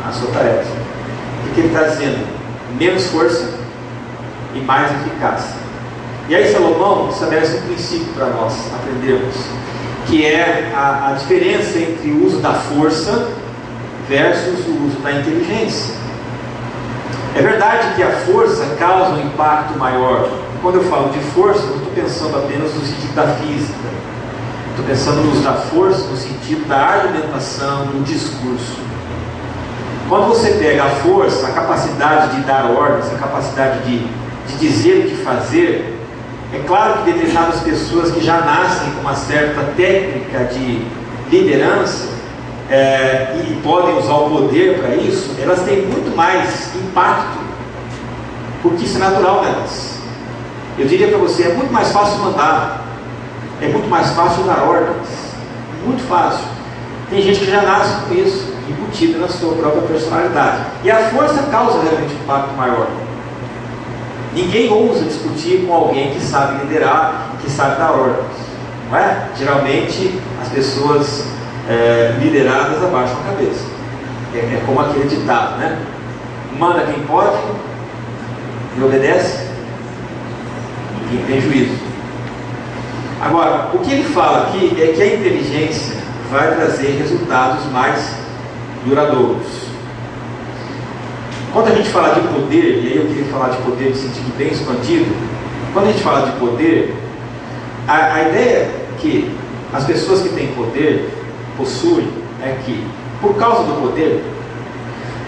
a sua tarefa. Porque ele está dizendo menos força e mais eficácia. E aí Salomão estabelece um princípio para nós aprendermos, que é a diferença entre o uso da força versus o uso da inteligência. É verdade que a força causa um impacto maior. Quando eu falo de força, eu não estou pensando apenas no sentido da física. Estou pensando no uso da força no sentido da argumentação, do discurso. Quando você pega a força, a capacidade de dar ordens, a capacidade de dizer o que fazer, é claro que determinadas pessoas que já nascem com uma certa técnica de liderança e podem usar o poder para isso, elas têm muito mais impacto, porque isso é natural delas. Eu diria para você, é muito mais fácil mandar, é muito mais fácil dar ordens, muito fácil. Tem gente que já nasce com isso, embutida na sua própria personalidade, e a força causa realmente um impacto maior. Ninguém ousa discutir com alguém que sabe liderar, que sabe dar ordens, não é? Geralmente as pessoas lideradas abaixam a cabeça. É como aquele ditado, né? Manda quem pode e obedece quem tem juízo. Agora, o que ele fala aqui é que a inteligência vai trazer resultados mais duradouros. Quando a gente fala de poder, e aí eu queria falar de poder no sentido bem expandido, quando a gente fala de poder, a ideia que as pessoas que têm poder possuem é que, por causa do poder,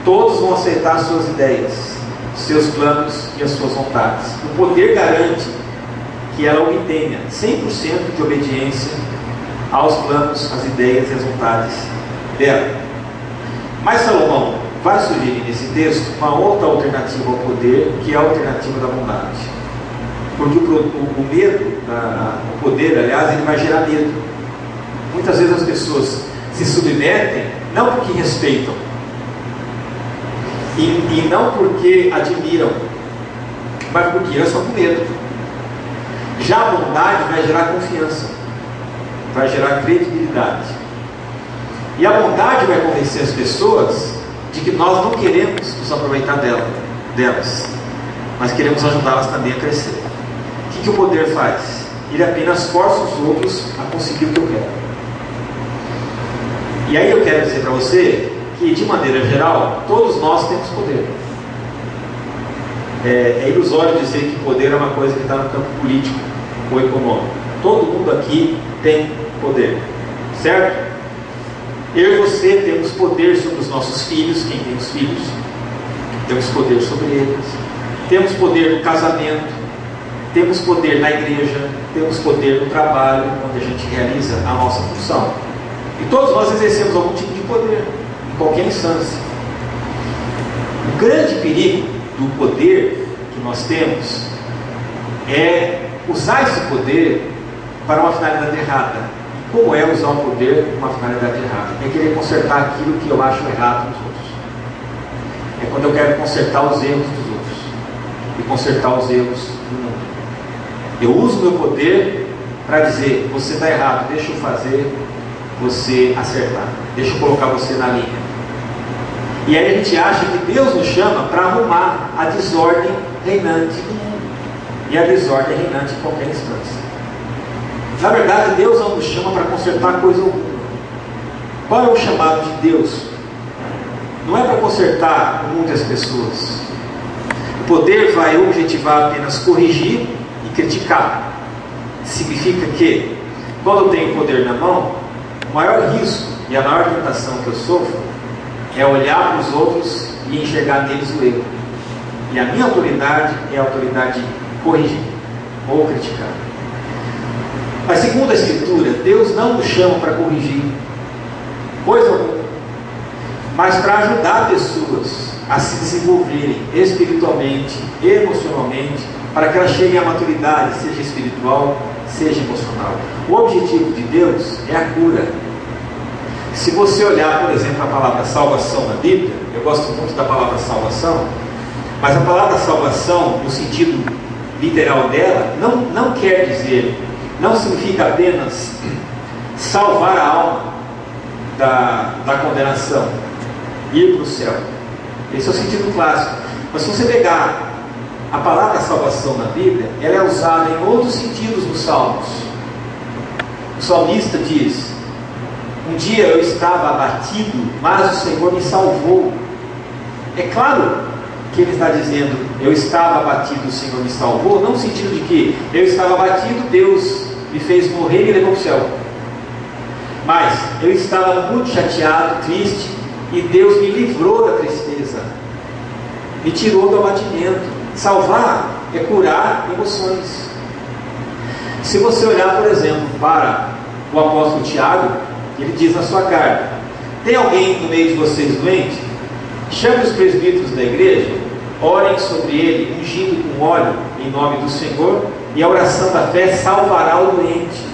todos vão aceitar suas ideias, seus planos e as suas vontades. O poder garante que ela obtenha 100% de obediência aos planos, às ideias e às vontades dela. Mas Salomão vai sugerir nesse texto uma outra alternativa ao poder, que é a alternativa da bondade. Porque o medo, o poder, aliás, ele vai gerar medo. Muitas vezes as pessoas se submetem não porque respeitam e não porque admiram, mas porque elas estão com medo. Já a bondade vai gerar confiança, vai gerar credibilidade. E a bondade vai convencer as pessoas de que nós não queremos nos aproveitar delas, mas queremos ajudá-las também a crescer. O que o poder faz? Ele apenas força os outros a conseguir o que eu quero. E aí eu quero dizer para você que, de maneira geral, todos nós temos poder. É ilusório dizer que poder é uma coisa que está no campo político ou econômico. Todo mundo aqui tem poder, certo? Eu e você temos poder sobre os nossos filhos, quem tem os filhos, temos poder sobre eles, temos poder no casamento, temos poder na igreja, temos poder no trabalho, onde a gente realiza a nossa função. E todos nós exercemos algum tipo de poder, em qualquer instância. O grande perigo do poder que nós temos é usar esse poder para uma finalidade errada. Como é usar o poder para uma finalidade errada? É querer consertar aquilo que eu acho errado nos outros. É quando eu quero consertar os erros dos outros e consertar os erros do mundo. Eu uso o meu poder para dizer: você está errado, deixa eu fazer você acertar, deixa eu colocar você na linha. E aí a gente acha que Deus nos chama para arrumar a desordem reinante do mundo, e a desordem é reinante em qualquer instância. Na verdade, Deus não nos chama para consertar coisa alguma. Qual é o chamado de Deus? Não é para consertar o mundo e as pessoas. O poder vai objetivar apenas corrigir e criticar. Significa que, quando eu tenho poder na mão, o maior risco e a maior tentação que eu sofro é olhar para os outros e enxergar neles o erro. E a minha autoridade é a autoridade de corrigir ou criticar. Mas segundo a Escritura, Deus não nos chama para corrigir coisa alguma, mas para ajudar pessoas a se desenvolverem espiritualmente, emocionalmente, para que elas cheguem à maturidade, seja espiritual, seja emocional. O objetivo de Deus é a cura. Se você olhar, por exemplo, a palavra salvação na Bíblia, eu gosto muito da palavra salvação, mas a palavra salvação, no sentido literal dela, não quer dizer, não significa apenas salvar a alma da condenação. ir para o céu. Esse é o sentido clássico. Mas se você pegar a palavra salvação na Bíblia, ela é usada em outros sentidos nos Salmos. O salmista diz: um dia eu estava abatido, mas o Senhor me salvou. É claro que ele está dizendo, eu estava abatido, o Senhor me salvou, não no sentido de que eu estava abatido, Deus me fez morrer e me levou para o céu. Mas eu estava muito chateado, triste, e Deus me livrou da tristeza, me tirou do abatimento. Salvar é curar emoções. Se você olhar, por exemplo, para o apóstolo Tiago, ele diz na sua carta: tem alguém no meio de vocês doente? Chame os presbíteros da igreja, orem sobre ele, ungindo com óleo em nome do Senhor, e a oração da fé salvará o doente.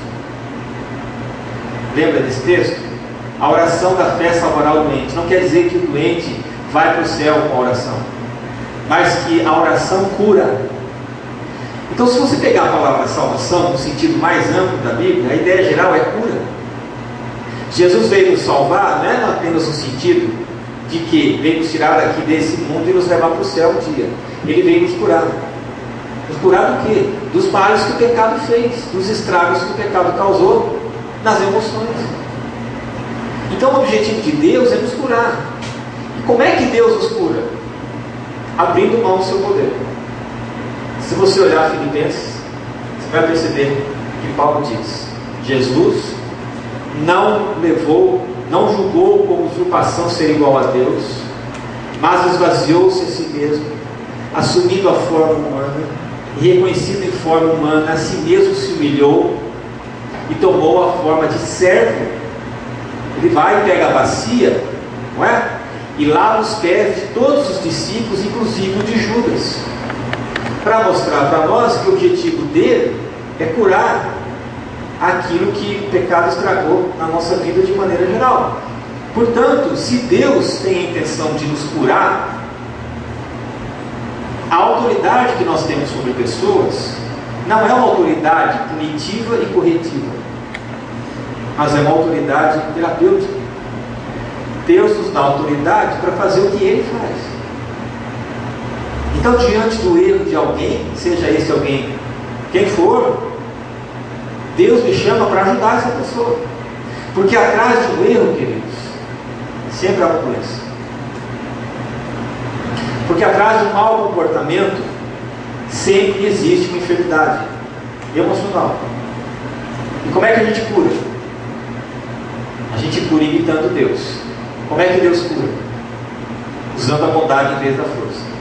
Lembra desse texto? A oração da fé salvará o doente. Não quer dizer que o doente vai para o céu com a oração, mas que a oração cura. Então, se você pegar a palavra salvação no sentido mais amplo da Bíblia, a ideia geral é cura. Jesus veio nos salvar, não é apenas no sentido de que veio nos tirar daqui desse mundo e nos levar para o céu um dia. Ele veio nos curar. Nos curar do quê? Dos males que o pecado fez, dos estragos que o pecado causou nas emoções. Então o objetivo de Deus é nos curar. E como é que Deus nos cura? Abrindo mão do seu poder. Se você olhar Filipenses, você vai perceber que Paulo diz: Jesus não julgou como usurpação ser igual a Deus, mas esvaziou-se a si mesmo, assumindo a forma humana, e reconhecido em forma humana, a si mesmo se humilhou e tomou a forma de servo. Ele vai e pega a bacia, não é? E lava os pés de todos os discípulos, inclusive o de Judas, para mostrar para nós que o objetivo dele é curar aquilo que o pecado estragou na nossa vida de maneira geral. Portanto, se Deus tem a intenção de nos curar, a autoridade que nós temos sobre pessoas não é uma autoridade punitiva e corretiva, mas é uma autoridade terapêutica. Deus nos dá autoridade para fazer o que Ele faz. Então, diante do erro de alguém, seja esse alguém quem for, Deus me chama para ajudar essa pessoa. Porque atrás de um erro, queridos, sempre há uma doença. Porque atrás de um mau comportamento sempre existe uma enfermidade emocional. E como é que a gente cura? A gente cura imitando Deus. Como é que Deus cura? Usando a bondade em vez da força.